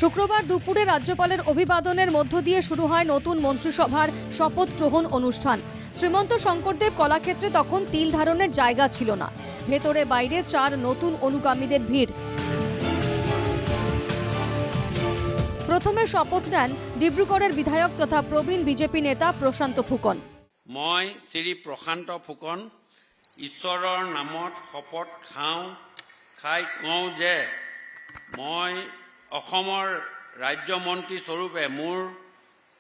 শুক্রবার দুপুরে রাজ্যপালের অভিবাদনের মধ্য দিয়ে শুরু হয় নতুন মন্ত্রিসভার শপথ গ্রহণ অনুষ্ঠান। শ্রীমন্ত শঙ্করদেব কলাক্ষেত্রে তখন তিল ধারণের জায়গা ছিল না। ভেতরে বাইরে 4 নতুন অনুগামীদের ভিড়। প্রথমে শপথ নেন ডিব্রুগড়ের বিধায়ক তথা প্রবীণ বিজেপি নেতা প্রশান্ত ফুকন। মই শ্রী প্রশান্ত ফুকন ঈশ্বৰৰ নামত শপথ খাই কওঁ যে মই অসমৰ ৰাজ্যমন্ত্ৰী স্বৰূপে মোৰ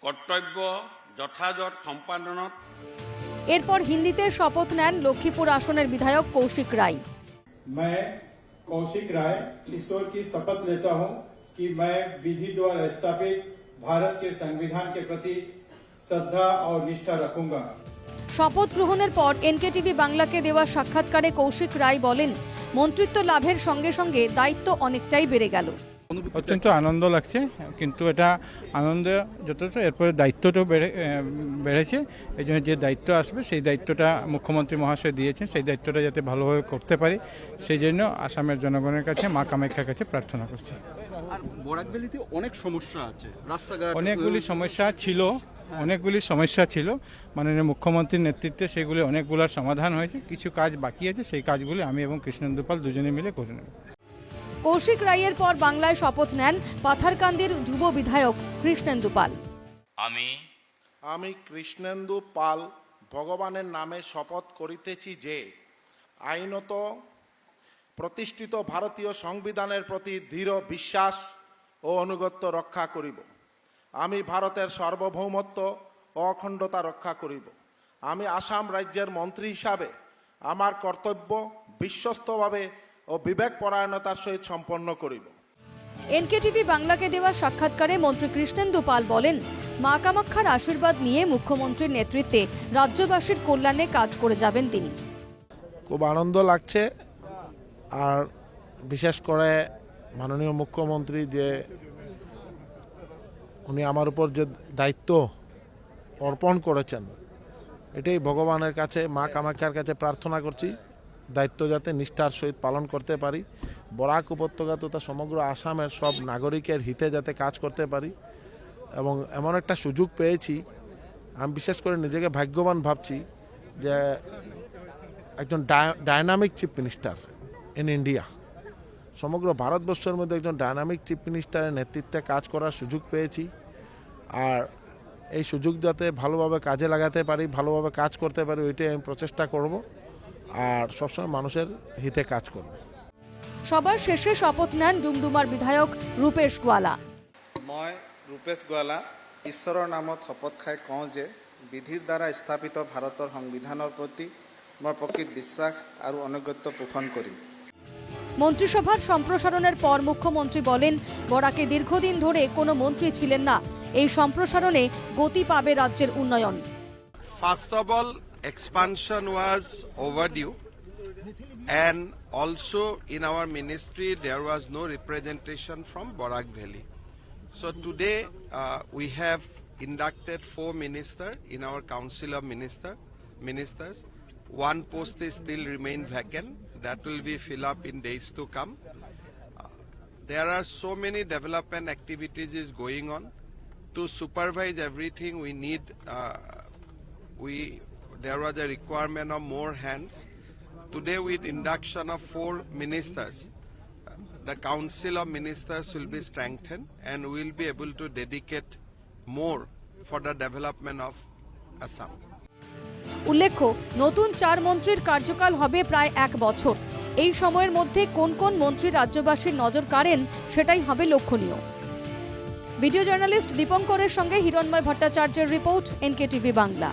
কৰ্তব্য যথাযথ সম্পাদনত। এরপর হিন্দিতে শপথ নেন লক্ষ্মীপুর আসনের বিধায়ক কৌশিক রায়। मैं कौशिक राय ईश्वर की शपथ लेता हूं कि मैं विधि द्वारा स्थापित भारत के संविधान के प्रति श्रद्धा और निष्ठा रखूंगा। শপথ গ্রহণের পর এনকেটিভি বাংলাকে দেওয়া সাক্ষাৎকারে কৌশিক রায় বলেন, মন্ত্রিত্ব লাভের সঙ্গে সঙ্গে দায়িত্ব অনেকটাই বেড়ে গেল। অত্যন্ত আনন্দ লাগছে, কিন্তু এটা আনন্দ যতটা এরপরে দায়িত্বটাও বেড়েছে। এই জন্য যে দায়িত্ব আসবে সেই দায়িত্বটা মুখ্যমন্ত্রী মহাশয় দিয়েছেন, সেই দায়িত্বটা যাতে ভালোভাবে করতে পারি সেই জন্য আসামের জনগণের কাছে মা কামাখ্যার কাছে প্রার্থনা করছি। আর বরাকভ্যালিতে অনেক সমস্যা আছে, রাস্তাঘাট অনেকগুলি সমস্যা ছিল মাননীয় মুখ্যমন্ত্রীর নেতৃত্বে সেগুলি অনেকগুলোর সমাধান হয়েছে। কিছু কাজ বাকি আছে, সেই কাজগুলি আমি এবং কৃষ্ণেন্দু পাল দুজনে মিলে করে নেব। কৌশিক রায়ের পর বাংলায় শপথ নেন পাথারকান্দির যুব বিধায়ক কৃষ্ণেন্দু পাল। আমি কৃষ্ণেন্দু পাল ভগবানের নামে শপথ করিতেছি যে আইনত প্রতিষ্ঠিত ভারতীয় সংবিধানের প্রতি দৃঢ় বিশ্বাস ও আনুগত্য রক্ষা করিব। আমি ভারতের সার্বভৌমত্ব ও অখণ্ডতা রক্ষা করিব। আমি আসাম রাজ্যের মন্ত্রী হিসাবে আমার কর্তব্য বিশ্বস্তভাবে ও বিবেক পরায়ণতার সহিত সম্পন্ন করিব। এনকেটিভি বাংলাকে দেওয়া সাক্ষাৎকারে মন্ত্রী কৃষ্ণেন্দু পাল বলেন, মা কামাখ্যার আশীর্বাদ নিয়ে মুখ্যমন্ত্রীর নেতৃত্বে রাজ্যবাসীর কল্যাণে কাজ করে যাবেন তিনি। খুব আনন্দ লাগছে, আর বিশেষ করে মাননীয় মুখ্যমন্ত্রী যে উনি আমার উপর যে দায়িত্ব অর্পণ করেছেন, এটাই ভগবানের কাছে মা কামাখ্যার কাছে প্রার্থনা করছি দায়িত্ব যাতে নিষ্ঠার সহিত পালন করতে পারি। বরাক উপত্যকা তথা সমগ্র আসামের সব নাগরিকের হিতে যাতে কাজ করতে পারি, এবং এমন একটা সুযোগ পেয়েছি, আমি বিশেষ করে নিজেকে ভাগ্যবান ভাবছি যে একজন dynamic chief minister in India, সমগ্র ভারতবর্ষের মধ্যে একজন ডায়নামিক চিফ মিনিস্টারের নেতৃত্বে কাজ করার সুযোগ পেয়েছি। আর এই সুযোগ যাতে ভালোভাবে কাজে লাগাতে পারি, ভালোভাবে কাজ করতে পারি, ওইটাই আমি প্রচেষ্টা করব আর সবসময় মানুষের হিতে কাজ করব। সবার শেষে শপথ নেন ডুমডুমার বিধায়ক রূপেশ গোৱালা। মই ৰূপেশ গোৱালা ঈশ্বৰৰ নামত শপত খাই কওঁ যে বিধিৰ দ্বাৰা স্থাপিত ভাৰতৰ সংবিধানৰ প্ৰতি মই প্ৰকৃত বিশ্বাস আৰু আনুগত্য পোষণ কৰিম। মন্ত্রিসভার সম্প্রসারণের পর মুখ্যমন্ত্রী বলেন, বরাকে দীর্ঘদিন ধরে কোনো মন্ত্রী ছিলেন না। এই সম্প্রসারণে গতি পাবে রাজ্যের উন্নয়ন। First of all, expansion was overdue, and also in our ministry there was no representation from Barak Valley. So today we have inducted 4 ministers in our council of ministers. One post is still remain vacant. That will be filled up in days to come. There are so many development activities is going on. To supervise everything we need, there was a requirement of more hands. Today with induction of 4 ministers, the council of ministers will be strengthened and we will be able to dedicate more for the development of Assam. উল্লেখ্য, নতুন 4 মন্ত্রীর কার্যকাল হবে প্রায় 1 বছর। এই সময়ের মধ্যে কোন কোন মন্ত্রী রাজ্যবাসীর নজর কাড়েন সেটাই হবে লক্ষণীয়। ভিডিও জার্নালিস্ট দীপঙ্করের সঙ্গে হিরণময় ভট্টাচার্যের রিপোর্ট, এনকেটিভি বাংলা।